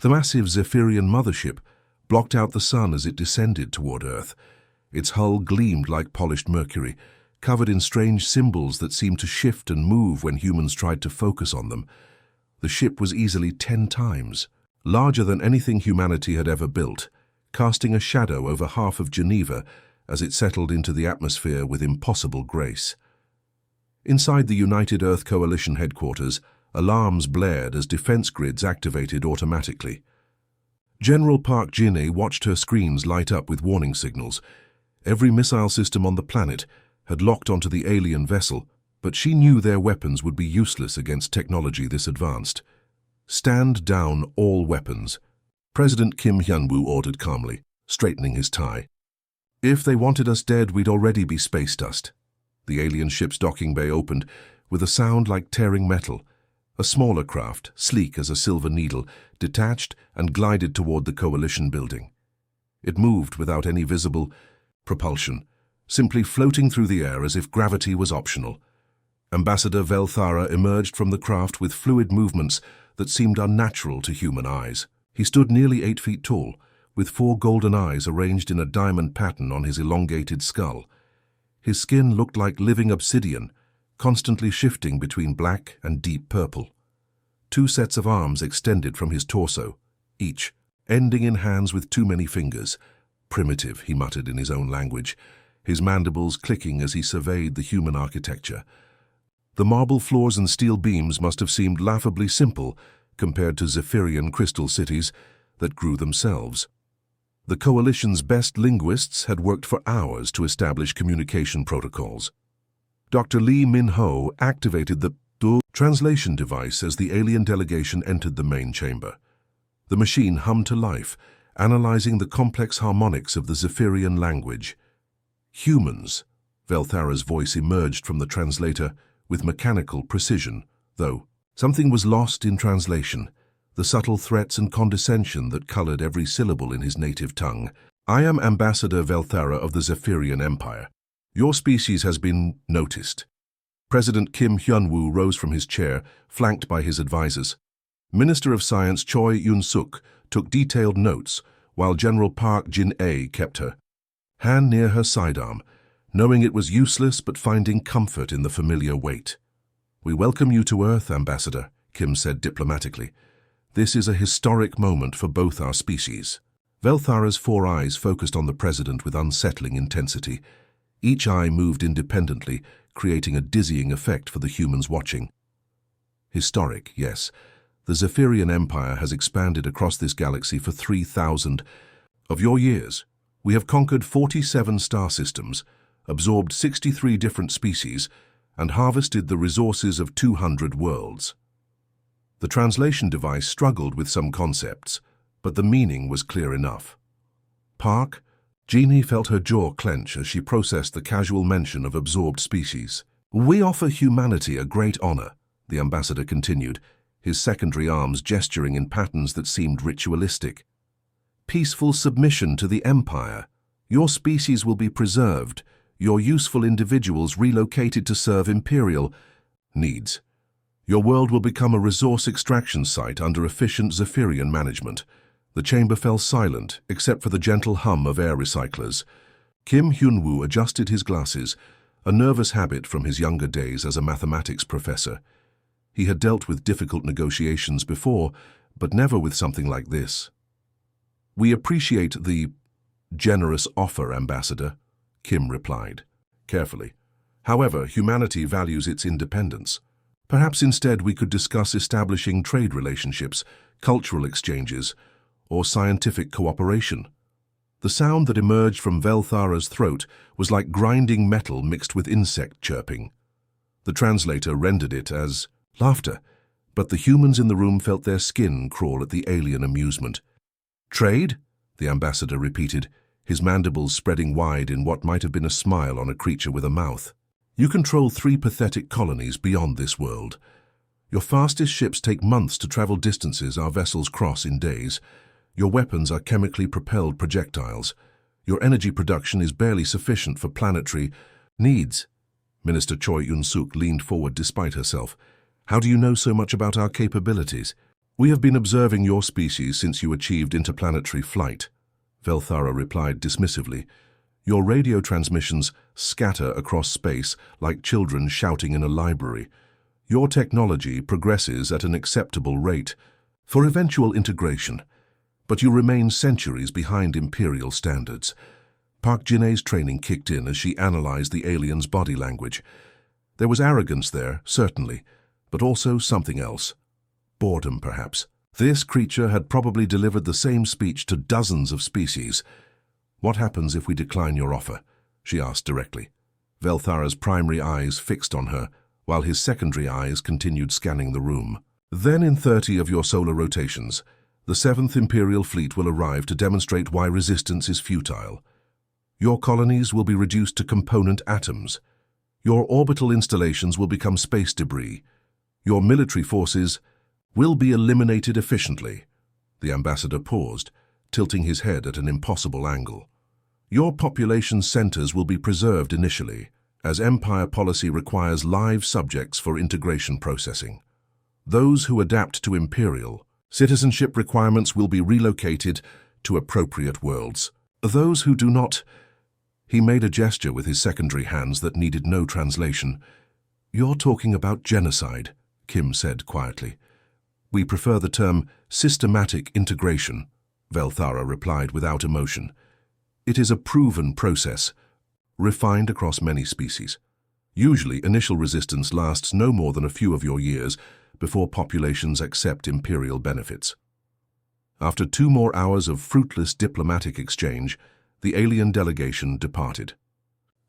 The massive Zephyrian mothership blocked out the sun as it descended toward Earth. Its hull gleamed like polished mercury, covered in strange symbols that seemed to shift and move when humans tried to focus on them. The ship was easily 10 times larger than anything humanity had ever built, casting a shadow over half of Geneva as it settled into the atmosphere with impossible grace. Inside the United Earth Coalition headquarters, alarms blared as defense grids activated automatically. General Park Jin-ae watched her screens light up with warning signals. Every missile system on the planet had locked onto the alien vessel, but she knew their weapons would be useless against technology this advanced. "Stand down all weapons," President Kim Hyun-woo ordered calmly, straightening his tie. "If they wanted us dead, we'd already be space dust." The alien ship's docking bay opened with a sound like tearing metal. A smaller craft, sleek as a silver needle, detached and glided toward the Coalition building. It moved without any visible propulsion, simply floating through the air as if gravity was optional. Ambassador Velthara emerged from the craft with fluid movements that seemed unnatural to human eyes. He stood nearly 8 feet tall, with 4 golden eyes arranged in a diamond pattern on his elongated skull. His skin looked like living obsidian, constantly shifting between black and deep purple. 2 sets of arms extended from his torso, each ending in hands with too many fingers. "Primitive," he muttered in his own language, his mandibles clicking as he surveyed the human architecture. The marble floors and steel beams must have seemed laughably simple compared to Zephyrian crystal cities that grew themselves. The Coalition's best linguists had worked for hours to establish communication protocols. Dr. Lee Min-ho activated the translation device as the alien delegation entered the main chamber. The machine hummed to life, analyzing the complex harmonics of the Zephyrian language. "Humans," Velthara's voice emerged from the translator with mechanical precision, though something was lost in translation, the subtle threats and condescension that colored every syllable in his native tongue. "I am Ambassador Velthara of the Zephyrian Empire. Your species has been noticed." President Kim Hyun-woo rose from his chair, flanked by his advisors. Minister of Science Choi Yun-suk took detailed notes, while General Park Jin-ae kept her hand near her sidearm, knowing it was useless but finding comfort in the familiar weight. "We welcome you to Earth, Ambassador," Kim said diplomatically. "This is a historic moment for both our species." Velthara's 4 eyes focused on the president with unsettling intensity. Each eye moved independently, creating a dizzying effect for the humans watching. Historic, yes. The Zephyrian Empire has expanded across this galaxy for 3,000 of your years. We have conquered 47 star systems, absorbed 63 different species, and harvested the resources of 200 worlds. The translation device struggled with some concepts, but the meaning was clear enough. "Park," Jeannie felt her jaw clench as she processed the casual mention of absorbed species. "We offer humanity a great honor," the ambassador continued, his secondary arms gesturing in patterns that seemed ritualistic. "Peaceful submission to the Empire. Your species will be preserved, your useful individuals relocated to serve Imperial needs. Your world will become a resource extraction site under efficient Zephyrian management." The chamber fell silent, except for the gentle hum of air recyclers. Kim Hyun-woo adjusted his glasses, a nervous habit from his younger days as a mathematics professor. He had dealt with difficult negotiations before, but never with something like this. "We appreciate the generous offer, Ambassador," Kim replied, carefully. "However, humanity values its independence. Perhaps instead we could discuss establishing trade relationships, cultural exchanges, or scientific cooperation." The sound that emerged from Velthara's throat was like grinding metal mixed with insect chirping. The translator rendered it as laughter, but the humans in the room felt their skin crawl at the alien amusement. "Trade?" the ambassador repeated, his mandibles spreading wide in what might have been a smile on a creature with a mouth. "You control 3 pathetic colonies beyond this world. Your fastest ships take months to travel distances our vessels cross in days. Your weapons are chemically propelled projectiles. Your energy production is barely sufficient for planetary needs." Minister Choi Yun-suk leaned forward despite herself. "How do you know so much about our capabilities?" "We have been observing your species since you achieved interplanetary flight," Velthara replied dismissively. "Your radio transmissions scatter across space like children shouting in a library. Your technology progresses at an acceptable rate for eventual integration, but you remain centuries behind Imperial standards." Park Jinne's training kicked in as she analyzed the alien's body language. There was arrogance there, certainly, but also something else. Boredom, perhaps. This creature had probably delivered the same speech to dozens of species. "What happens if we decline your offer?" she asked directly. Velthara's primary eyes fixed on her, while his secondary eyes continued scanning the room. "Then in 30 of your solar rotations, the 7th Imperial Fleet will arrive to demonstrate why resistance is futile. Your colonies will be reduced to component atoms. Your orbital installations will become space debris. Your military forces will be eliminated efficiently." The ambassador paused, tilting his head at an impossible angle. "Your population centers will be preserved initially, as Empire policy requires live subjects for integration processing. Those who adapt to Imperial citizenship requirements will be relocated to appropriate worlds. Those who do not—" He made a gesture with his secondary hands that needed no translation. "You're talking about genocide," Kim said quietly. "We prefer the term systematic integration," Velthara replied without emotion. "It is a proven process, refined across many species. Usually, initial resistance lasts no more than a few of your years before populations accept Imperial benefits." After 2 more hours of fruitless diplomatic exchange, the alien delegation departed.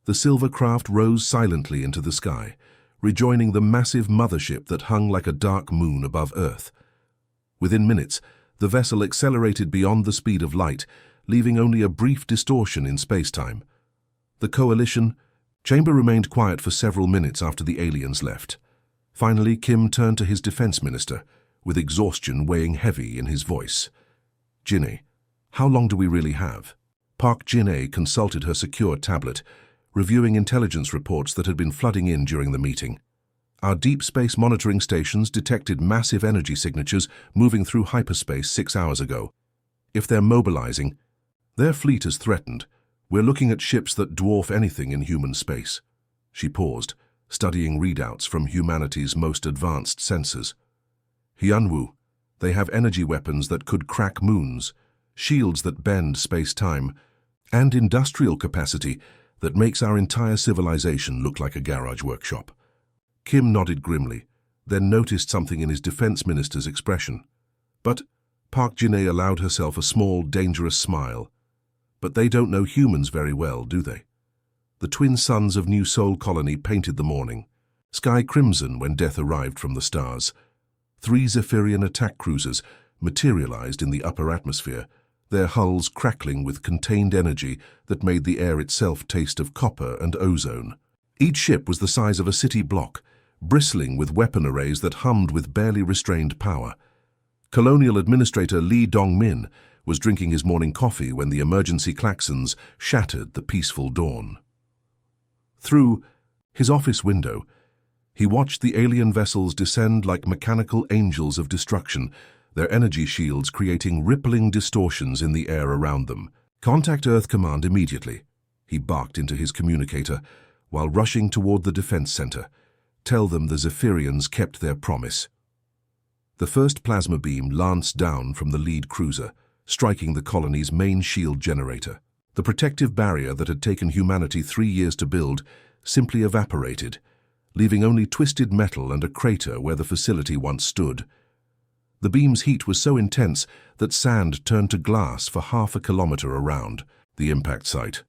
The silver craft rose silently into the sky, rejoining the massive mothership that hung like a dark moon above Earth. Within minutes, the vessel accelerated beyond the speed of light, leaving only a brief distortion in space-time. The coalition chamber remained quiet for several minutes after the aliens left. Finally, Kim turned to his defense minister, with exhaustion weighing heavy in his voice. "Jinne, how long do we really have?" Park Jinne consulted her secure tablet, reviewing intelligence reports that had been flooding in during the meeting. "Our deep space monitoring stations detected massive energy signatures moving through hyperspace 6 hours ago. If they're mobilizing, their fleet is threatened. We're looking at ships that dwarf anything in human space." She paused, studying readouts from humanity's most advanced sensors. "Hyunwoo, they have energy weapons that could crack moons, shields that bend space-time, and industrial capacity that makes our entire civilization look like a garage workshop." Kim nodded grimly, then noticed something in his defense minister's expression. "But," Park Jinne allowed herself a small, dangerous smile, "but they don't know humans very well, do they?" The twin suns of New Sol Colony painted the morning, sky crimson when death arrived from the stars. 3 Zephyrian attack cruisers materialized in the upper atmosphere, their hulls crackling with contained energy that made the air itself taste of copper and ozone. Each ship was the size of a city block, bristling with weapon arrays that hummed with barely restrained power. Colonial Administrator Lee Dong-min was drinking his morning coffee when the emergency klaxons shattered the peaceful dawn. Through his office window, he watched the alien vessels descend like mechanical angels of destruction, their energy shields creating rippling distortions in the air around them. "Contact Earth Command immediately," he barked into his communicator while rushing toward the defense center. "Tell them the Zephyrians kept their promise." The first plasma beam lanced down from the lead cruiser, striking the colony's main shield generator. The protective barrier that had taken humanity 3 years to build simply evaporated, leaving only twisted metal and a crater where the facility once stood. The beam's heat was so intense that sand turned to glass for half a kilometer around the impact site.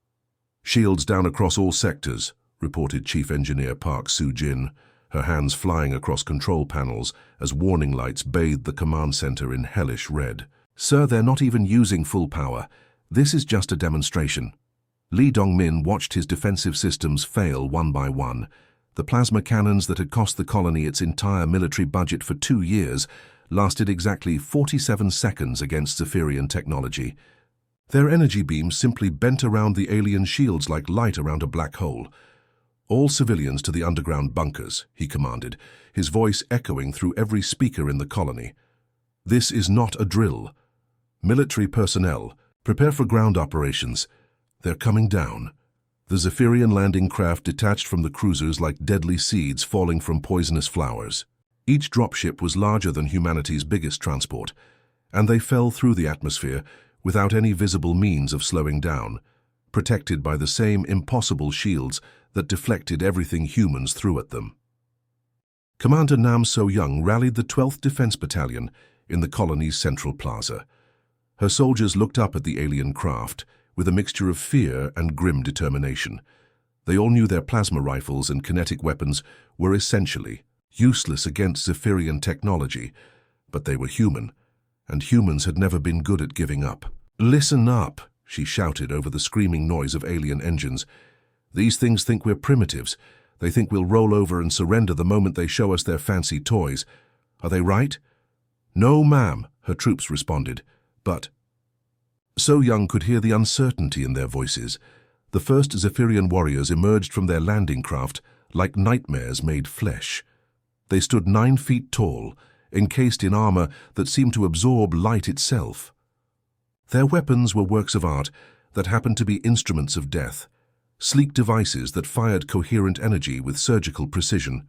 "Shields down across all sectors," reported Chief Engineer Park Soo-jin, her hands flying across control panels as warning lights bathed the command center in hellish red. "Sir, they're not even using full power. This is just a demonstration." Lee Dong-min watched his defensive systems fail one by one. The plasma cannons that had cost the colony its entire military budget for 2 years lasted exactly 47 seconds against Zephyrian technology. Their energy beams simply bent around the alien shields like light around a black hole. "All civilians to the underground bunkers," he commanded, his voice echoing through every speaker in the colony. This is not a drill. Military personnel, prepare for ground operations. They're coming down. The Zephyrian landing craft detached from the cruisers like deadly seeds falling from poisonous flowers. Each dropship was larger than humanity's biggest transport, and they fell through the atmosphere without any visible means of slowing down, protected by the same impossible shields that deflected everything humans threw at them. Commander Nam So-young rallied the 12th Defense Battalion in the colony's central plaza. Her soldiers looked up at the alien craft with a mixture of fear and grim determination. They all knew their plasma rifles and kinetic weapons were essentially useless against Zephyrian technology, but they were human, and humans had never been good at giving up. "Listen up," she shouted over the screaming noise of alien engines. "These things think we're primitives. They think we'll roll over and surrender the moment they show us their fancy toys. Are they right?" "No, ma'am," her troops responded, but So-young could hear the uncertainty in their voices. The first Zephyrian warriors emerged from their landing craft like nightmares made flesh. They stood 9 feet tall, encased in armor that seemed to absorb light itself. Their weapons were works of art that happened to be instruments of death, sleek devices that fired coherent energy with surgical precision.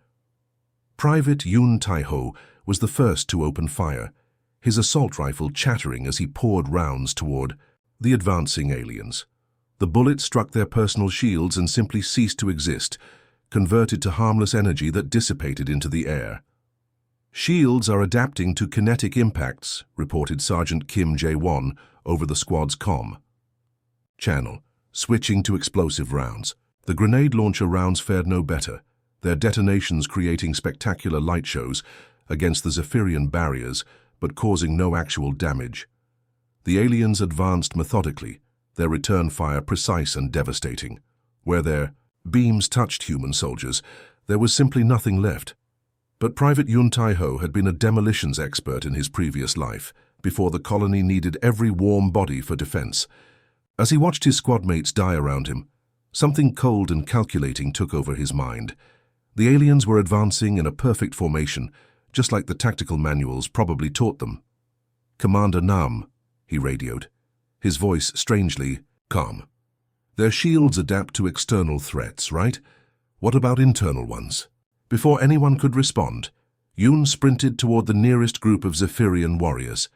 Private Yoon Tai-ho was the first to open fire, his assault rifle chattering as he poured rounds toward the advancing aliens. The bullets struck their personal shields and simply ceased to exist, converted to harmless energy that dissipated into the air. "Shields are adapting to kinetic impacts," reported Sergeant Kim Jae-won over the squad's comm channel, switching to explosive rounds. The grenade launcher rounds fared no better, their detonations creating spectacular light shows against the Zephyrian barriers, but causing no actual damage. The aliens advanced methodically, their return fire precise and devastating. Where their beams touched human soldiers, there was simply nothing left. But Private Yoon Tai-ho had been a demolitions expert in his previous life, before the colony needed every warm body for defense. As he watched his squad mates die around him, something cold and calculating took over his mind. The aliens were advancing in a perfect formation, just like the tactical manuals probably taught them. "Commander Nam," he radioed, his voice strangely calm. "Their shields adapt to external threats, right? What about internal ones?" Before anyone could respond, Yoon sprinted toward the nearest group of Zephyrian warriors.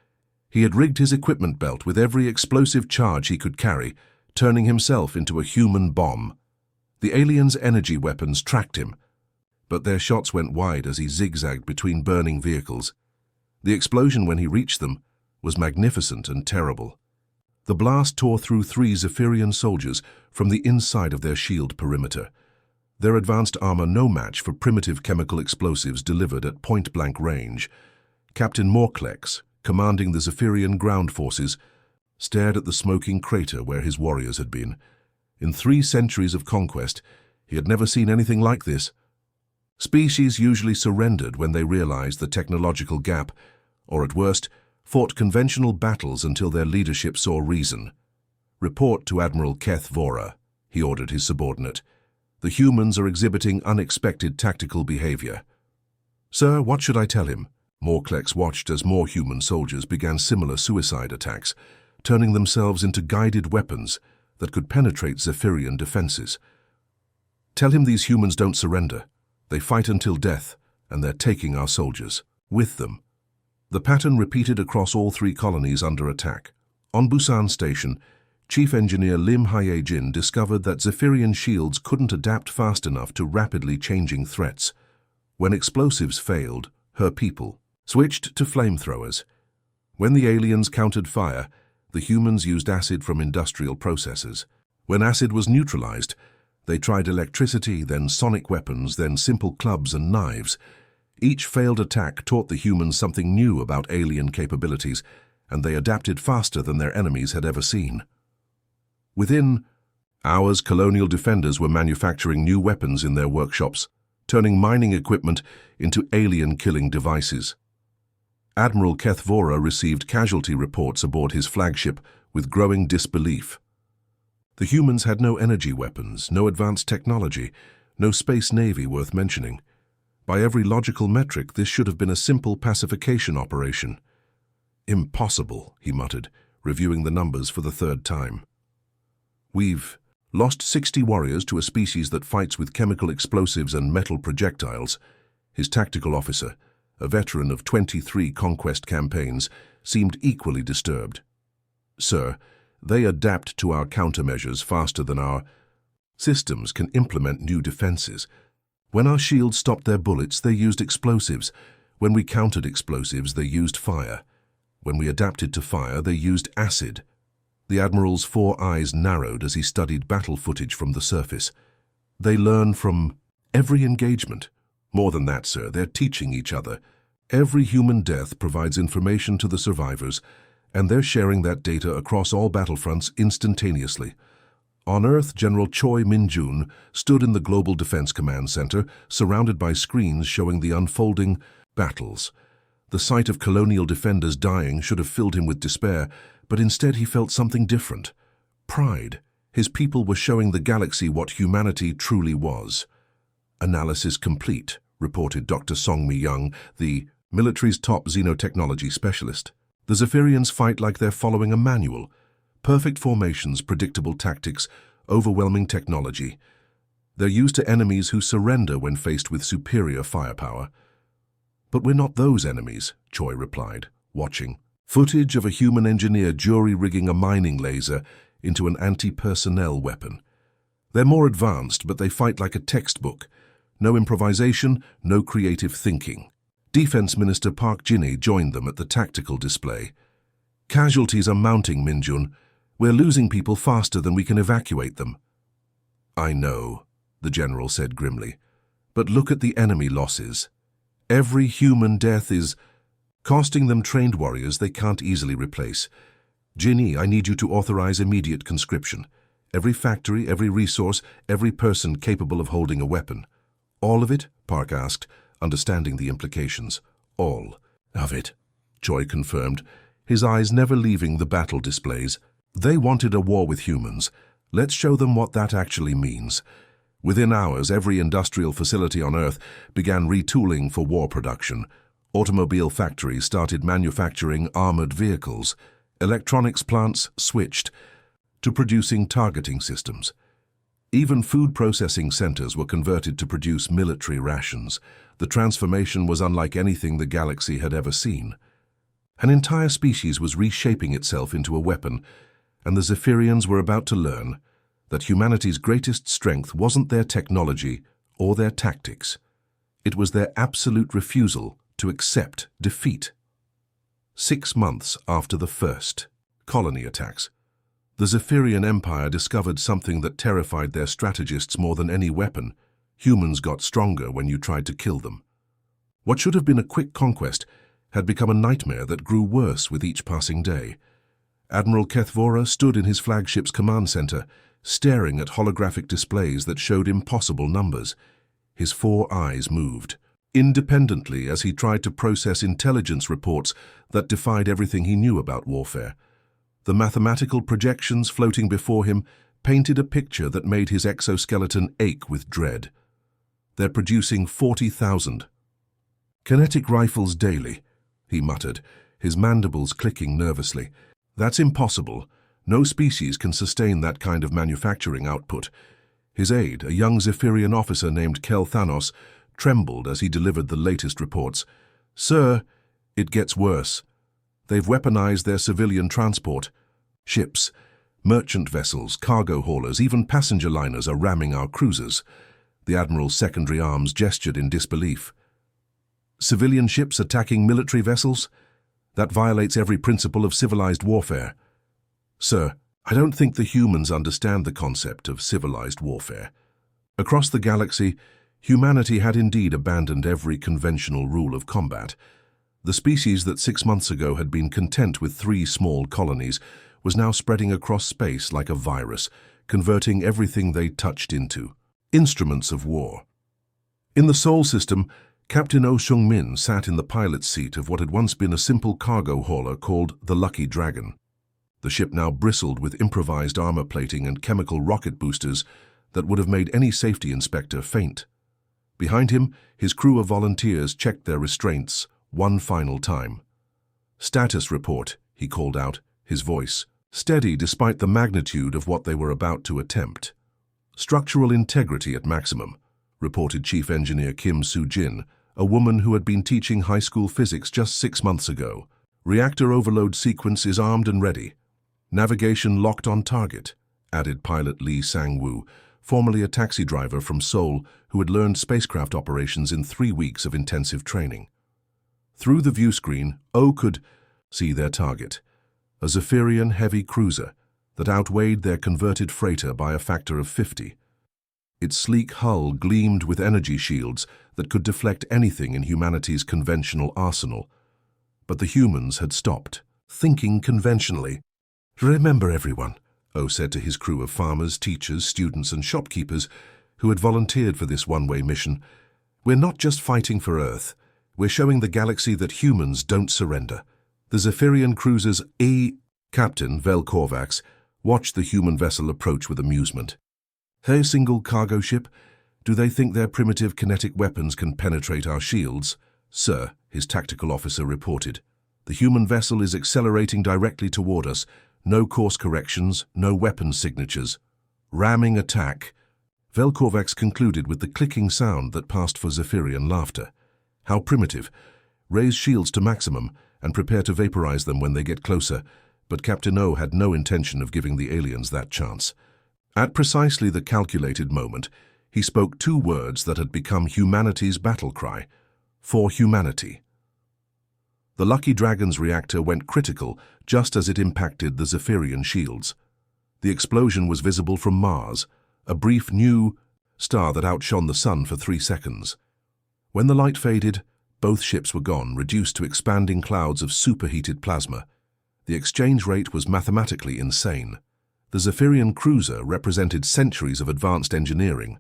He had rigged his equipment belt with every explosive charge he could carry, turning himself into a human bomb. The aliens' energy weapons tracked him, but their shots went wide as he zigzagged between burning vehicles. The explosion when he reached them was magnificent and terrible. The blast tore through 3 Zephyrian soldiers from the inside of their shield perimeter, their advanced armor no match for primitive chemical explosives delivered at point-blank range. Captain Morklex, commanding the Zephyrian ground forces, stared at the smoking crater where his warriors had been. In 3 centuries of conquest, he had never seen anything like this. Species usually surrendered when they realized the technological gap, or at worst, fought conventional battles until their leadership saw reason. "Report to Admiral Keth Vora," he ordered his subordinate. "The humans are exhibiting unexpected tactical behavior." "Sir, what should I tell him?" Morklex watched as more human soldiers began similar suicide attacks, turning themselves into guided weapons that could penetrate Zephyrian defenses. "Tell him these humans don't surrender. They fight until death, and they're taking our soldiers with them." The pattern repeated across all 3 colonies under attack. On Busan Station, Chief Engineer Lim Hye-jin discovered that Zephyrian shields couldn't adapt fast enough to rapidly changing threats. When explosives failed, her people switched to flamethrowers. When the aliens countered fire, the humans used acid from industrial processes. When acid was neutralized, they tried electricity, then sonic weapons, then simple clubs and knives. Each failed attack taught the humans something new about alien capabilities, and they adapted faster than their enemies had ever seen. Within hours, colonial defenders were manufacturing new weapons in their workshops, turning mining equipment into alien-killing devices. Admiral Keth Vora received casualty reports aboard his flagship with growing disbelief. The humans had no energy weapons, no advanced technology, no space navy worth mentioning. By every logical metric, this should have been a simple pacification operation. Impossible, he muttered, reviewing the numbers for the third time. We've lost 60 warriors to a species that fights with chemical explosives and metal projectiles. His tactical officer, a veteran of 23 conquest campaigns, seemed equally disturbed. Sir, they adapt to our countermeasures faster than our systems can implement new defenses. When our shields stopped their bullets, they used explosives. When we countered explosives, they used fire. When we adapted to fire, they used acid. The Admiral's 4 eyes narrowed as he studied battle footage from the surface. They learn from every engagement. More than that, sir, they're teaching each other. Every human death provides information to the survivors, and they're sharing that data across all battlefronts instantaneously. On Earth, General Choi Min-jun stood in the Global Defense Command Center, surrounded by screens showing the unfolding battles. The sight of colonial defenders dying should have filled him with despair, but instead he felt something different. Pride. His people were showing the galaxy what humanity truly was. Analysis complete, reported Dr. Song Mi-young, the military's top xenotechnology specialist. The Zephyrians fight like they're following a manual. Perfect formations, predictable tactics, overwhelming technology. They're used to enemies who surrender when faced with superior firepower. But we're not those enemies, Choi replied, watching. Footage of a human engineer jury-rigging a mining laser into an anti-personnel weapon. They're more advanced, but they fight like a textbook. No improvisation, no creative thinking. Defense Minister Park Jin-hee joined them at the tactical display. Casualties are mounting, Min-jun. We're losing people faster than we can evacuate them. I know, the general said grimly. But look at the enemy losses. Every human death is costing them trained warriors they can't easily replace. Jin-hee, I need you to authorize immediate conscription. Every factory, every resource, every person capable of holding a weapon. All of it? Park asked, understanding the implications. All of it, Choi confirmed, his eyes never leaving the battle displays. They wanted a war with humans. Let's show them what that actually means. Within hours, every industrial facility on Earth began retooling for war production. Automobile factories started manufacturing armored vehicles. Electronics plants switched to producing targeting systems. Even food processing centers were converted to produce military rations. The transformation was unlike anything the galaxy had ever seen. An entire species was reshaping itself into a weapon, and the Zephyrians were about to learn that humanity's greatest strength wasn't their technology or their tactics. It was their absolute refusal to accept defeat. 6 months after the first colony attacks, the Zephyrian Empire discovered something that terrified their strategists more than any weapon. Humans got stronger when you tried to kill them. What should have been a quick conquest had become a nightmare that grew worse with each passing day. Admiral Kethvora stood in his flagship's command center, staring at holographic displays that showed impossible numbers. His 4 eyes moved independently as he tried to process intelligence reports that defied everything he knew about warfare. The mathematical projections floating before him painted a picture that made his exoskeleton ache with dread. They're producing 40,000 kinetic rifles daily, he muttered, his mandibles clicking nervously. That's impossible. No species can sustain that kind of manufacturing output. His aide, a young Zephyrian officer named Kel Thanos, trembled as he delivered the latest reports. Sir, it gets worse. They've weaponized their civilian transport. Ships, merchant vessels, cargo haulers, even passenger liners are ramming our cruisers. The Admiral's secondary arms gestured in disbelief. Civilian ships attacking military vessels? That violates every principle of civilized warfare. Sir, I don't think the humans understand the concept of civilized warfare. Across the galaxy, humanity had indeed abandoned every conventional rule of combat. The species that 6 months ago had been content with 3 small colonies was now spreading across space like a virus, converting everything they touched into instruments of war. In the Sol system, Captain Oh Seung-min sat in the pilot's seat of what had once been a simple cargo hauler called the Lucky Dragon. The ship now bristled with improvised armor plating and chemical rocket boosters that would have made any safety inspector faint. Behind him, his crew of volunteers checked their restraints one final time. "Status report," he called out, his voice steady despite the magnitude of what they were about to attempt. "Structural integrity at maximum," reported Chief Engineer Kim Soo-jin, a woman who had been teaching high school physics just 6 months ago. "Reactor overload sequence is armed and ready. Navigation locked on target," added pilot Lee Sang-woo, formerly a taxi driver from Seoul who had learned spacecraft operations in 3 weeks of intensive training. Through the view screen, O could see their target, a Zephyrian heavy cruiser that outweighed their converted freighter by a factor of 50. Its sleek hull gleamed with energy shields that could deflect anything in humanity's conventional arsenal. But the humans had stopped thinking conventionally. "Remember, everyone," O said to his crew of farmers, teachers, students, and shopkeepers who had volunteered for this one-way mission, "we're not just fighting for Earth. We're showing the galaxy that humans don't surrender." The Zephyrian cruiser's Captain Vel Korvax watched the human vessel approach with amusement. "Hey, single cargo ship, do they think their primitive kinetic weapons can penetrate our shields?" "Sir," his tactical officer reported. "The human vessel is accelerating directly toward us. No course corrections, no weapon signatures. Ramming attack." Vel Korvax concluded with the clicking sound that passed for Zephyrian laughter. "How primitive. Raise shields to maximum and prepare to vaporize them when they get closer." But Captain O had no intention of giving the aliens that chance. At precisely the calculated moment, he spoke 2 words that had become humanity's battle cry: "For humanity." The Lucky Dragon's reactor went critical just as it impacted the Zephyrian shields. The explosion was visible from Mars, a brief new star that outshone the sun for 3 seconds. When the light faded, both ships were gone, reduced to expanding clouds of superheated plasma. The exchange rate was mathematically insane. The Zephyrian cruiser represented centuries of advanced engineering,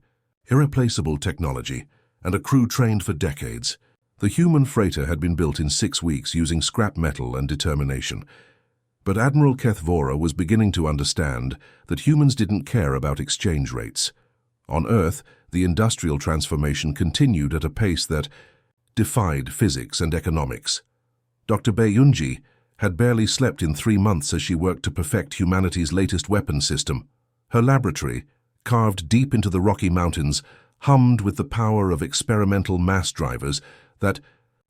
irreplaceable technology, and a crew trained for decades. The human freighter had been built in 6 weeks using scrap metal and determination. But Admiral Keth Vora was beginning to understand that humans didn't care about exchange rates. On Earth, the industrial transformation continued at a pace that defied physics and economics. Dr. Bae Yunji had barely slept in 3 months as she worked to perfect humanity's latest weapon system. Her laboratory, carved deep into the Rocky Mountains, hummed with the power of experimental mass drivers that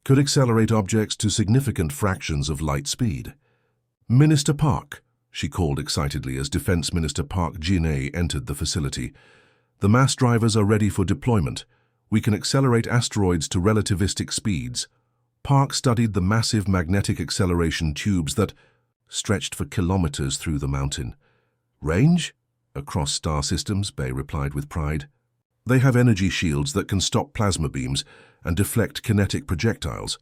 could accelerate objects to significant fractions of light speed. "Minister Park," she called excitedly as Defense Minister Park Jin-ae entered the facility. "The mass drivers are ready for deployment. We can accelerate asteroids to relativistic speeds." Park studied the massive magnetic acceleration tubes that stretched for kilometers through the mountain. "Range? Across star systems," Bay replied with pride. "They have energy shields that can stop plasma beams and deflect kinetic projectiles.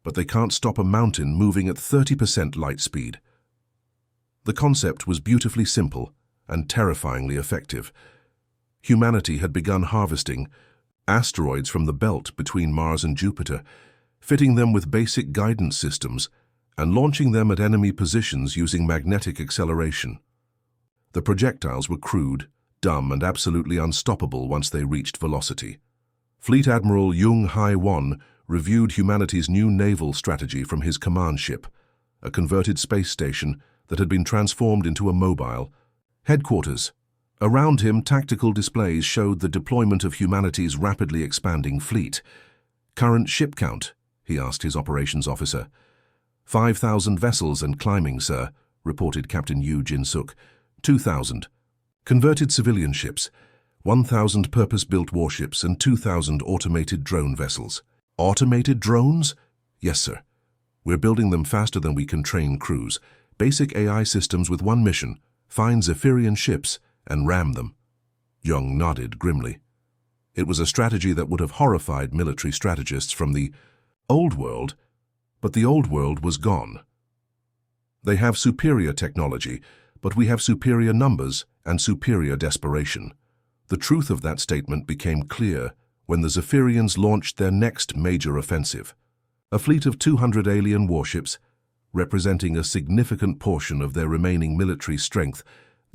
But they can't stop a mountain moving at 30% light speed." The concept was beautifully simple and terrifyingly effective. Humanity had begun harvesting asteroids from the belt between Mars and Jupiter, fitting them with basic guidance systems and launching them at enemy positions using magnetic acceleration. The projectiles were crude, dumb, and absolutely unstoppable once they reached velocity. Fleet Admiral Jung Hae-won reviewed humanity's new naval strategy from his command ship, a converted space station that had been transformed into a mobile headquarters. Around him, tactical displays showed the deployment of humanity's rapidly expanding fleet. "Current ship count?" he asked his operations officer. 5,000 vessels and climbing, sir," reported Captain Yu Jin-suk. 2,000. Converted civilian ships, 1,000 purpose-built warships, and 2,000 automated drone vessels. "Automated drones?" "Yes, sir. We're building them faster than we can train crews. Basic AI systems with one mission: find Zephyrian ships and ram them." Jung nodded grimly. It was a strategy that would have horrified military strategists from the old world, but the old world was gone. "They have superior technology, but we have superior numbers and superior desperation." The truth of that statement became clear when the Zephyrians launched their next major offensive. A fleet of 200 alien warships, representing a significant portion of their remaining military strength,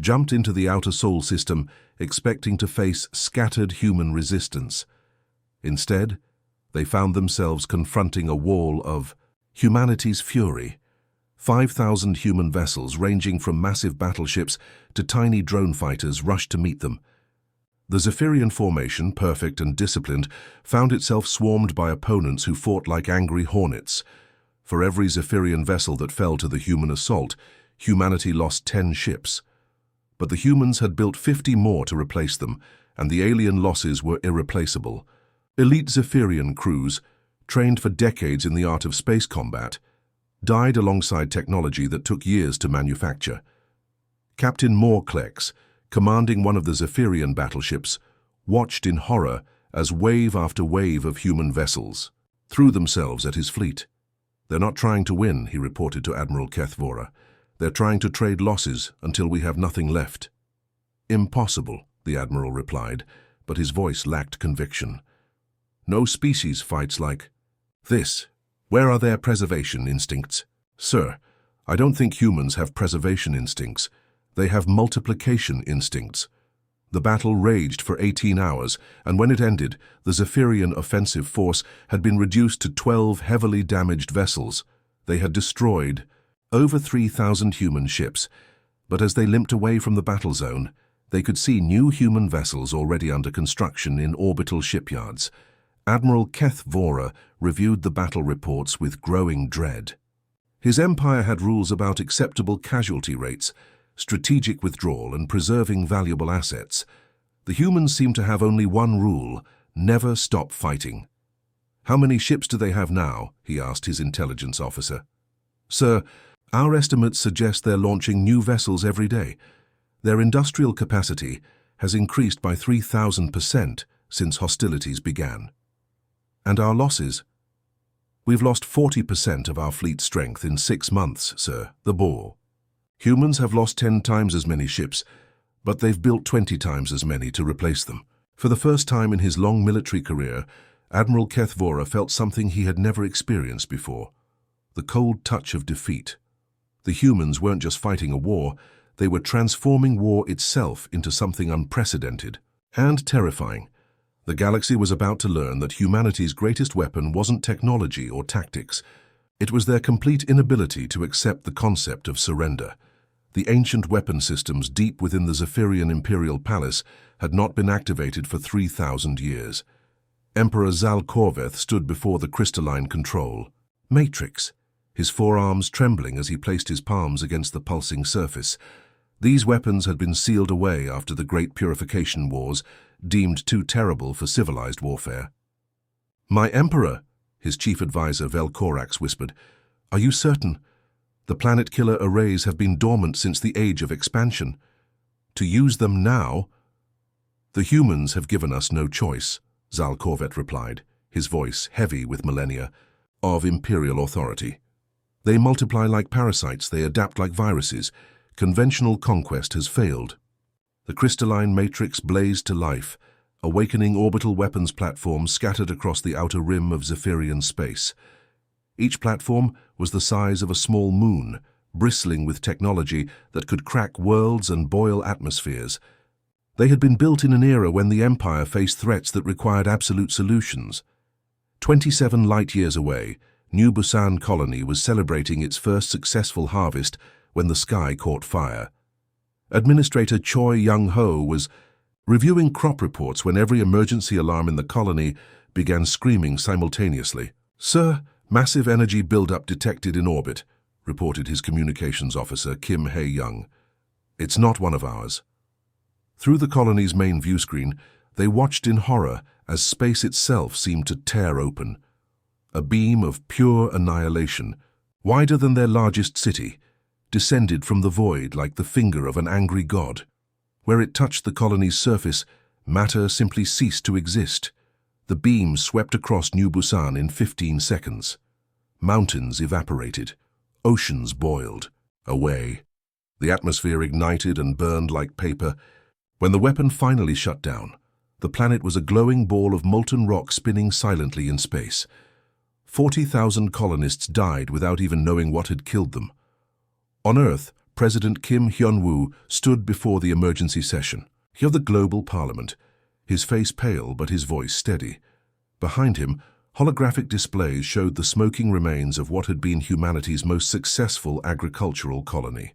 jumped into the outer Sol system, expecting to face scattered human resistance. Instead, they found themselves confronting a wall of humanity's fury. 5,000 human vessels ranging from massive battleships to tiny drone fighters rushed to meet them. The Zephyrian formation, perfect and disciplined, found itself swarmed by opponents who fought like angry hornets. For every Zephyrian vessel that fell to the human assault, humanity lost 10 ships. But the humans had built 50 more to replace them, and the alien losses were irreplaceable. Elite Zephyrian crews, trained for decades in the art of space combat, died alongside technology that took years to manufacture. Captain Morklex, commanding one of the Zephyrian battleships, watched in horror as wave after wave of human vessels threw themselves at his fleet. "They're not trying to win," he reported to Admiral Kethvora. "They're trying to trade losses until we have nothing left." "Impossible," the Admiral replied, but his voice lacked conviction. "No species fights like this. Where are their preservation instincts?" "Sir, I don't think humans have preservation instincts. They have multiplication instincts." The battle raged for 18 hours, and when it ended, the Zephyrian offensive force had been reduced to 12 heavily damaged vessels. They had destroyed over 3,000 human ships, but as they limped away from the battle zone, they could see new human vessels already under construction in orbital shipyards. Admiral Kethvora reviewed the battle reports with growing dread. His empire had rules about acceptable casualty rates, strategic withdrawal, and preserving valuable assets. The humans seemed to have only one rule: never stop fighting. "How many ships do they have now?" he asked his intelligence officer. "Sir, our estimates suggest they're launching new vessels every day. Their industrial capacity has increased by 3,000% since hostilities began." "And our losses?" "We've lost 40% of our fleet strength in 6 months, sir, the bore. Humans have lost 10 times as many ships, but they've built 20 times as many to replace them." For the first time in his long military career, Admiral Kethvora felt something he had never experienced before: the cold touch of defeat. The humans weren't just fighting a war, they were transforming war itself into something unprecedented and terrifying. The galaxy was about to learn that humanity's greatest weapon wasn't technology or tactics. It was their complete inability to accept the concept of surrender. The ancient weapon systems deep within the Zephyrian Imperial Palace had not been activated for 3,000 years. Emperor Zal Korveth stood before the crystalline control matrix, his forearms trembling as he placed his palms against the pulsing surface. These weapons had been sealed away after the Great Purification Wars, deemed too terrible for civilized warfare. "My Emperor," his chief advisor Velcorax whispered, "are you certain? The planet-killer arrays have been dormant since the Age of Expansion. To use them now—" "The humans have given us no choice," Zal Korveth replied, his voice heavy with millennia of imperial authority. "They multiply like parasites, they adapt like viruses. Conventional conquest has failed." The crystalline matrix blazed to life, awakening orbital weapons platforms scattered across the outer rim of Zephyrian space. Each platform was the size of a small moon, bristling with technology that could crack worlds and boil atmospheres. They had been built in an era when the Empire faced threats that required absolute solutions. 27 light-years away, New Busan Colony was celebrating its first successful harvest when the sky caught fire. Administrator Choi Young-ho was reviewing crop reports when every emergency alarm in the colony began screaming simultaneously. "Sir, massive energy buildup detected in orbit," reported his communications officer Kim Hae-young. "It's not one of ours." Through the colony's main viewscreen, they watched in horror as space itself seemed to tear open. A beam of pure annihilation, wider than their largest city, descended from the void like the finger of an angry god. Where it touched the colony's surface, matter simply ceased to exist. The beam swept across New Busan in 15 seconds. Mountains evaporated. Oceans boiled. Away. The atmosphere ignited and burned like paper. When the weapon finally shut down, the planet was a glowing ball of molten rock spinning silently in space. 40,000 colonists died without even knowing what had killed them. On Earth, President Kim Hyun-woo stood before the emergency session of the global parliament, his face pale but his voice steady. Behind him, Holographic displays showed the smoking remains of what had been humanity's most successful agricultural colony.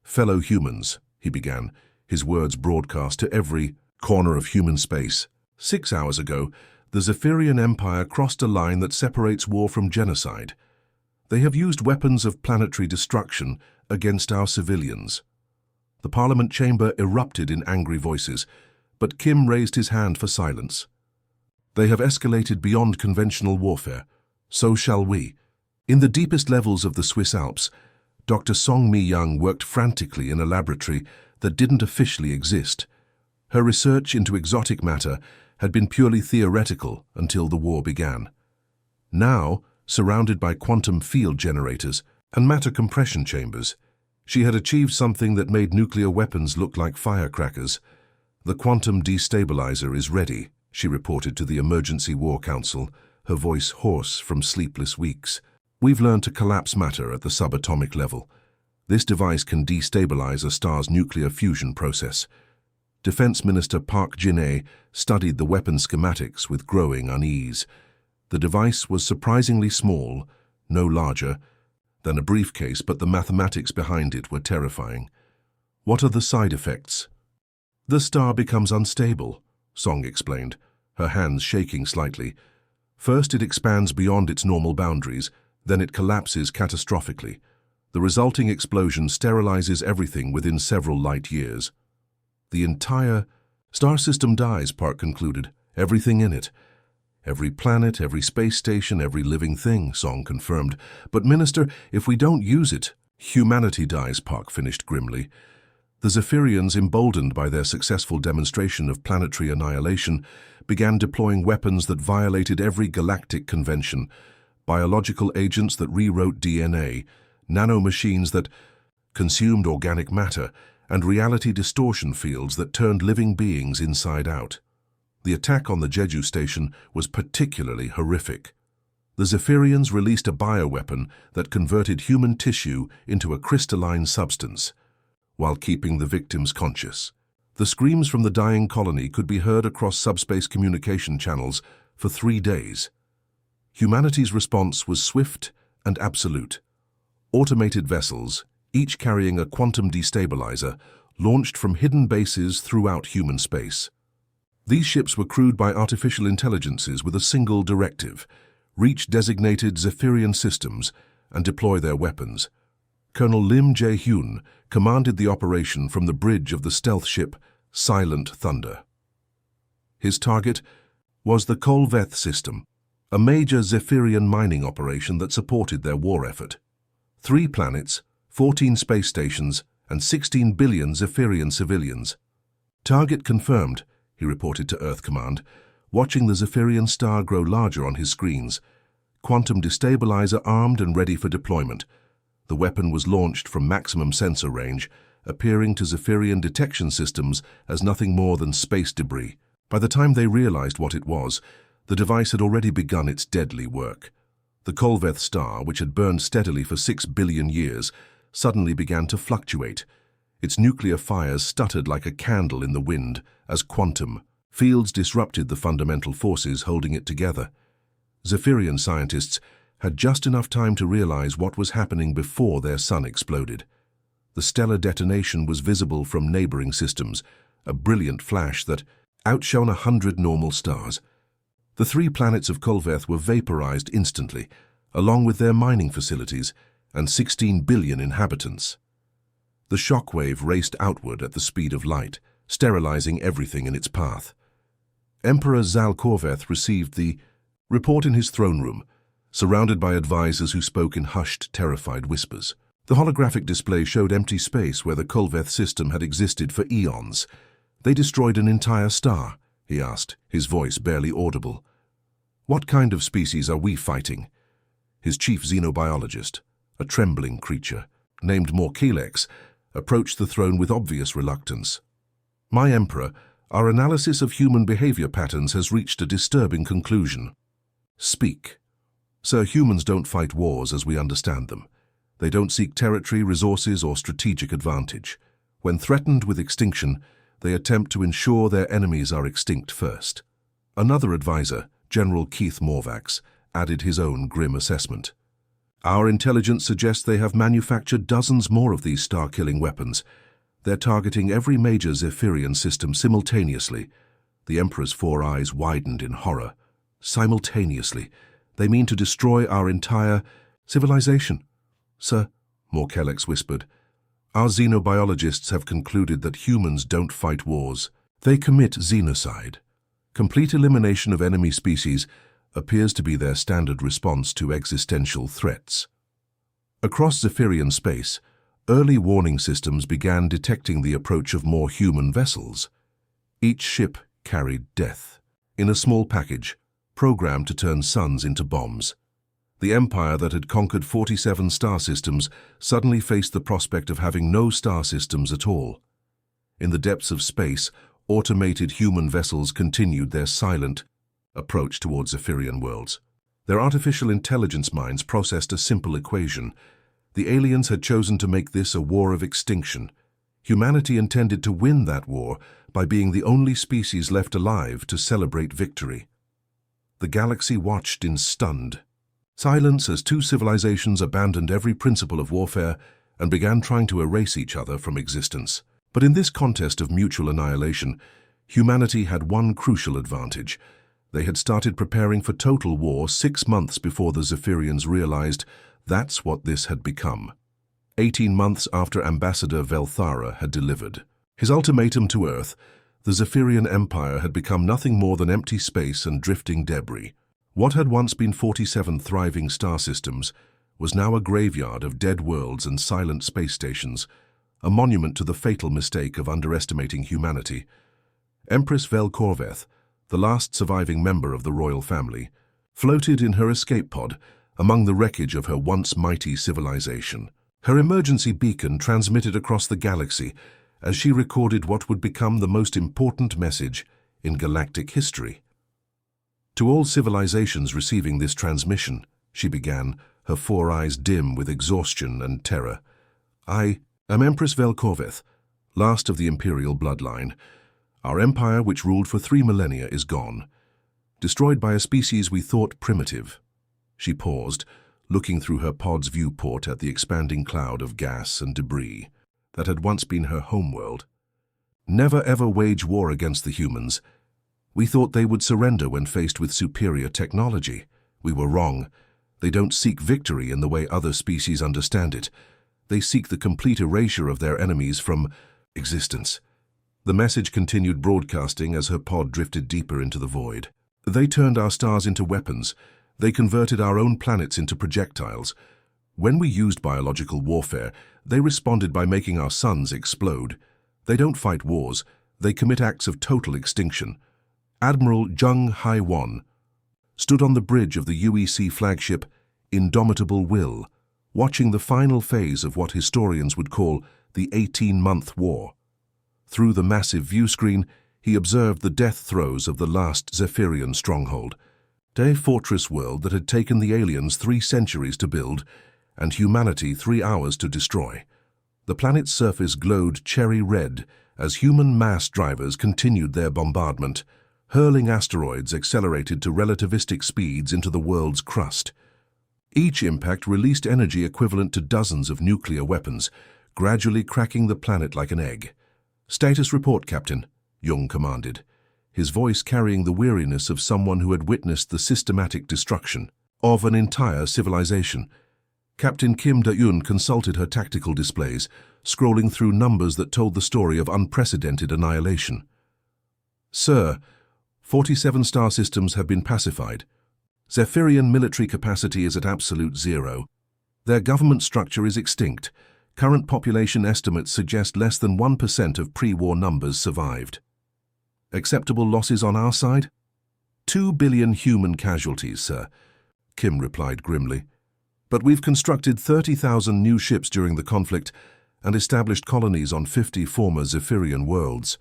"Fellow humans," he began, his words broadcast to every corner of human space. "6 hours ago, the Zephyrian Empire crossed a line that separates war from genocide. They have used weapons of planetary destruction against our civilians." The Parliament chamber erupted in angry voices, but Kim raised his hand for silence. "They have escalated beyond conventional warfare. So shall we." In the deepest levels of the Swiss Alps, Dr. Song Mi-young worked frantically in a laboratory that didn't officially exist. Her research into exotic matter had been purely theoretical until the war began. Now, surrounded by quantum field generators and matter compression chambers, she had achieved something that made nuclear weapons look like firecrackers. "The quantum destabilizer is ready," she reported to the Emergency War Council, her voice hoarse from sleepless weeks. "We've learned to collapse matter at the subatomic level. This device can destabilize a star's nuclear fusion process." Defense Minister Park Jin-ae studied the weapon schematics with growing unease. The device was surprisingly small, no larger than a briefcase, but the mathematics behind it were terrifying. "What are the side effects?" "The star becomes unstable," Song explained, her hands shaking slightly. "First it expands beyond its normal boundaries, then it collapses catastrophically. The resulting explosion sterilizes everything within several light years." "The entire star system dies," Park concluded. "Everything in it. Every planet, every space station, every living thing," Song confirmed. "But Minister, if we don't use it, humanity dies," Park finished grimly. The Zephyrians, emboldened by their successful demonstration of planetary annihilation, began deploying weapons that violated every galactic convention, biological agents that rewrote DNA, nanomachines that consumed organic matter, and reality distortion fields that turned living beings inside out. The attack on the Jeju station was particularly horrific. The Zephyrians released a bioweapon that converted human tissue into a crystalline substance, while keeping the victims conscious. The screams from the dying colony could be heard across subspace communication channels for 3 days. Humanity's response was swift and absolute. Automated vessels, each carrying a quantum destabilizer, launched from hidden bases throughout human space. These ships were crewed by artificial intelligences with a single directive: reach designated Zephyrian systems and deploy their weapons. Colonel Lim Jae-hyun commanded the operation from the bridge of the stealth ship Silent Thunder. His target was the Kolveth system, a major Zephyrian mining operation that supported their war effort. 3 planets, 14 space stations, and 16 billion Zephyrian civilians. "Target confirmed," he reported to Earth Command, watching the Zephyrian star grow larger on his screens. "Quantum destabilizer armed and ready for deployment." The weapon was launched from maximum sensor range, appearing to Zephyrian detection systems as nothing more than space debris. By the time they realized what it was, the device had already begun its deadly work. The Kolveth star, which had burned steadily for 6 billion years, suddenly began to fluctuate. Its nuclear fires stuttered like a candle in the wind as quantum fields disrupted the fundamental forces holding it together. Zephyrian scientists had just enough time to realize what was happening before their sun exploded. The stellar detonation was visible from neighboring systems, a brilliant flash that outshone 100 normal stars. The 3 planets of Kolveth were vaporized instantly, along with their mining facilities and 16 billion inhabitants. The shockwave raced outward at the speed of light, sterilizing everything in its path. Emperor Zal Korveth received the report in his throne room, surrounded by advisors who spoke in hushed, terrified whispers. The holographic display showed empty space where the Kolveth system had existed for eons. "They destroyed an entire star," he asked, his voice barely audible. "What kind of species are we fighting?" His chief xenobiologist, a trembling creature, named Morkilex, approached the throne with obvious reluctance. "My Emperor, our analysis of human behavior patterns has reached a disturbing conclusion." "Speak." "Sir, humans don't fight wars as we understand them. They don't seek territory, resources, or strategic advantage. When threatened with extinction, they attempt to ensure their enemies are extinct first." Another advisor, General Keith Morvax, added his own grim assessment. Our intelligence suggests they have manufactured dozens more of these star-killing weapons. They're targeting every major Zephyrian system simultaneously. The Emperor's four eyes widened in horror. Simultaneously. They mean to destroy our entire civilization. Sir, Morkellex whispered, our xenobiologists have concluded that humans don't fight wars. They commit xenocide. Complete elimination of enemy species appears to be their standard response to existential threats. Across Zephyrian space, early warning systems began detecting the approach of more human vessels. Each ship carried death, in a small package, programmed to turn suns into bombs. The Empire that had conquered 47 star systems suddenly faced the prospect of having no star systems at all. In the depths of space, automated human vessels continued their silent approach towards Zephyrian worlds. Their artificial intelligence minds processed a simple equation. The aliens had chosen to make this a war of extinction. Humanity intended to win that war by being the only species left alive to celebrate victory. The galaxy watched in stunned silence as two civilizations abandoned every principle of warfare and began trying to erase each other from existence. But in this contest of mutual annihilation, humanity had one crucial advantage. They had started preparing for total war 6 months before the Zephyrians realized that's what this had become. 18 months after Ambassador Velthara had delivered his ultimatum to Earth, the Zephyrian Empire had become nothing more than empty space and drifting debris. What had once been 47 thriving star systems was now a graveyard of dead worlds and silent space stations, a monument to the fatal mistake of underestimating humanity. Empress Velkorveth, the last surviving member of the royal family, floated in her escape pod among the wreckage of her once mighty civilization. Her emergency beacon transmitted across the galaxy as she recorded what would become the most important message in galactic history. To all civilizations receiving this transmission, she began, her four eyes dim with exhaustion and terror. I am Empress Velkorveth, last of the imperial bloodline. Our empire, which ruled for 3 millennia, is gone, destroyed by a species we thought primitive. She paused, looking through her pod's viewport at the expanding cloud of gas and debris that had once been her homeworld. Never ever wage war against the humans. We thought they would surrender when faced with superior technology. We were wrong. They don't seek victory in the way other species understand it. They seek the complete erasure of their enemies from existence. The message continued broadcasting as her pod drifted deeper into the void. They turned our stars into weapons. They converted our own planets into projectiles. When we used biological warfare, they responded by making our suns explode. They don't fight wars. They commit acts of total extinction. Admiral Jung Hai-won stood on the bridge of the UEC flagship Indomitable Will, watching the final phase of what historians would call the 18-month war. Through the massive view screen, he observed the death throes of the last Zephyrian stronghold, a fortress world that had taken the aliens 3 centuries to build and humanity 3 hours to destroy. The planet's surface glowed cherry red as human mass drivers continued their bombardment. Hurling asteroids accelerated to relativistic speeds into the world's crust. Each impact released energy equivalent to dozens of nuclear weapons, gradually cracking the planet like an egg. "Status report, Captain," Jung commanded, his voice carrying the weariness of someone who had witnessed the systematic destruction of an entire civilization. Captain Kim Da-eun consulted her tactical displays, scrolling through numbers that told the story of unprecedented annihilation. "Sir, 47 star systems have been pacified. Zephyrian military capacity is at absolute zero. Their government structure is extinct. Current population estimates suggest less than 1% of pre-war numbers survived. Acceptable losses on our side? 2 billion human casualties, sir," Kim replied grimly. "But we've constructed 30,000 new ships during the conflict and established colonies on 50 former Zephyrian worlds.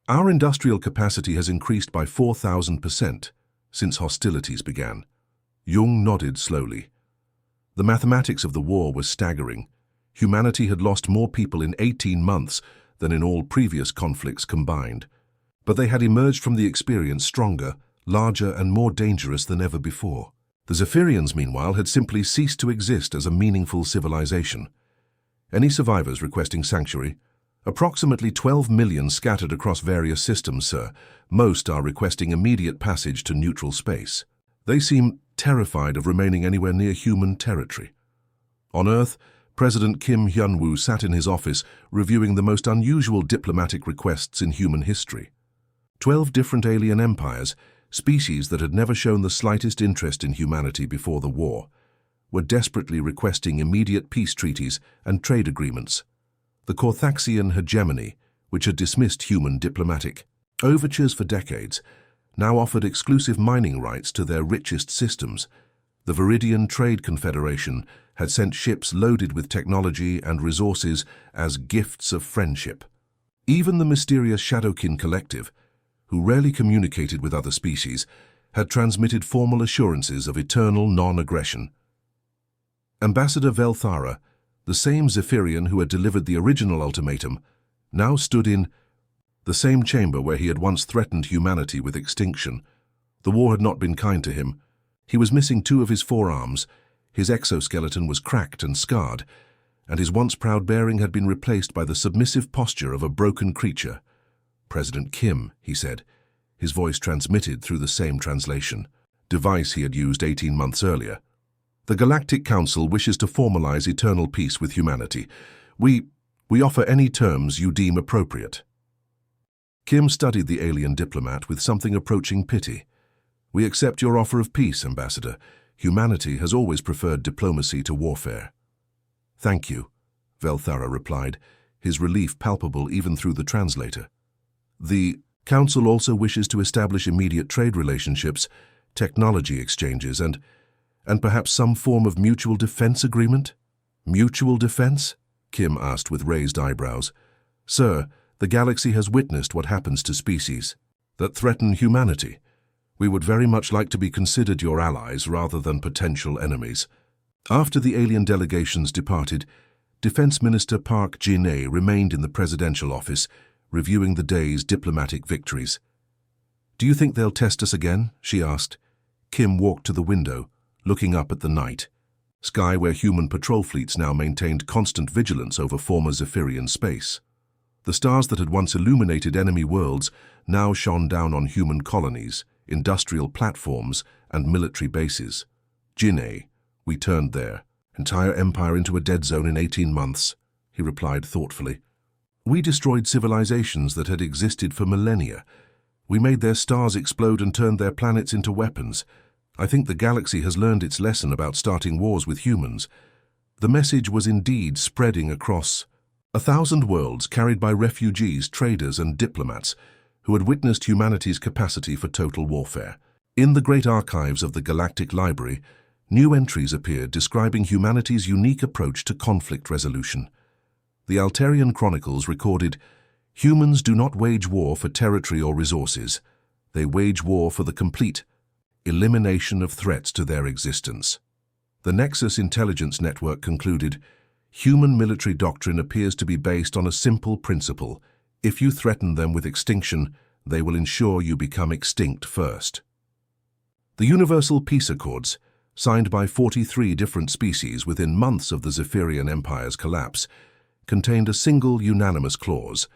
Our industrial capacity has increased by 4,000% since hostilities began." Jung nodded slowly. The mathematics of the war were staggering. Humanity had lost more people in 18 months than in all previous conflicts combined. But they had emerged from the experience stronger, larger and more dangerous than ever before. The Zephyrians, meanwhile, had simply ceased to exist as a meaningful civilization. Any survivors requesting sanctuary? Approximately 12 million scattered across various systems, sir. Most are requesting immediate passage to neutral space. They seem terrified of remaining anywhere near human territory. On Earth, President Kim Hyun-woo sat in his office reviewing the most unusual diplomatic requests in human history. 12 different alien empires, species that had never shown the slightest interest in humanity before the war, were desperately requesting immediate peace treaties and trade agreements. The Corthaxian hegemony, which had dismissed human diplomatic overtures for decades, now offered exclusive mining rights to their richest systems. The Viridian Trade Confederation had sent ships loaded with technology and resources as gifts of friendship. Even the mysterious Shadowkin Collective, who rarely communicated with other species, had transmitted formal assurances of eternal non-aggression. Ambassador Velthara, the same Zephyrian who had delivered the original ultimatum, now stood in the same chamber where he had once threatened humanity with extinction. The war had not been kind to him. He was missing 2 of his forearms, his exoskeleton was cracked and scarred, and his once proud bearing had been replaced by the submissive posture of a broken creature. "President Kim," he said, his voice transmitted through the same translation device he had used 18 months earlier. "The Galactic Council wishes to formalize eternal peace with humanity. We offer any terms you deem appropriate." Kim studied the alien diplomat with something approaching pity. "We accept your offer of peace, Ambassador. Humanity has always preferred diplomacy to warfare." "Thank you," Velthara replied, his relief palpable even through the translator. "The Council also wishes to establish immediate trade relationships, technology exchanges, and perhaps some form of mutual defense agreement?" "Mutual defense?" Kim asked with raised eyebrows. "Sir, the galaxy has witnessed what happens to species that threaten humanity. We would very much like to be considered your allies rather than potential enemies." After the alien delegations departed, Defense Minister Park Jin-ae remained in the presidential office, reviewing the day's diplomatic victories. "Do you think they'll test us again?" she asked. Kim walked to the window, looking up at the night sky where human patrol fleets now maintained constant vigilance over former Zephyrian space. The stars that had once illuminated enemy worlds now shone down on human colonies, industrial platforms, and military bases. "Jin-ae, we turned their entire empire into a dead zone in 18 months, he replied thoughtfully. "We destroyed civilizations that had existed for millennia. We made their stars explode and turned their planets into weapons. I think the galaxy has learned its lesson about starting wars with humans." The message was indeed spreading across 1,000 worlds, carried by refugees, traders, and diplomats who had witnessed humanity's capacity for total warfare. In the great archives of the Galactic Library, new entries appeared describing humanity's unique approach to conflict resolution. The Alterian Chronicles recorded, "Humans do not wage war for territory or resources. They wage war for the complete elimination of threats to their existence." The Nexus Intelligence Network concluded, "Human military doctrine appears to be based on a simple principle. If you threaten them with extinction, they will ensure you become extinct first." The Universal Peace Accords, signed by 43 different species within months of the Zephyrian Empire's collapse, contained a single unanimous clause: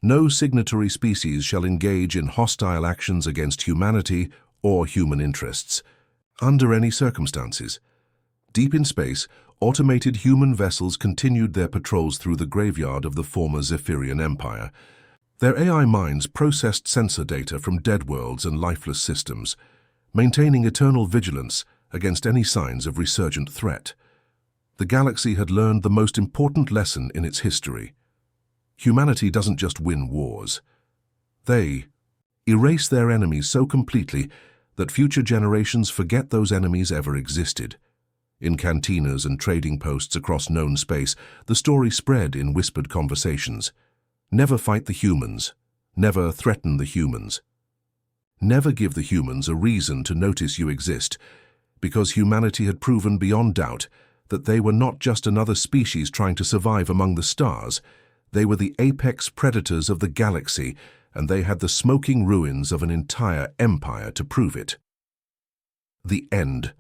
no signatory species shall engage in hostile actions against humanity or human interests, under any circumstances. Deep in space, automated human vessels continued their patrols through the graveyard of the former Zephyrian Empire. Their AI minds processed sensor data from dead worlds and lifeless systems, maintaining eternal vigilance against any signs of resurgent threat. The galaxy had learned the most important lesson in its history. Humanity doesn't just win wars. They erase their enemies so completely that future generations forget those enemies ever existed. In cantinas and trading posts across known space, the story spread in whispered conversations. Never fight the humans. Never threaten the humans. Never give the humans a reason to notice you exist, because humanity had proven beyond doubt that they were not just another species trying to survive among the stars. They were the apex predators of the galaxy, and they had the smoking ruins of an entire empire to prove it. The end.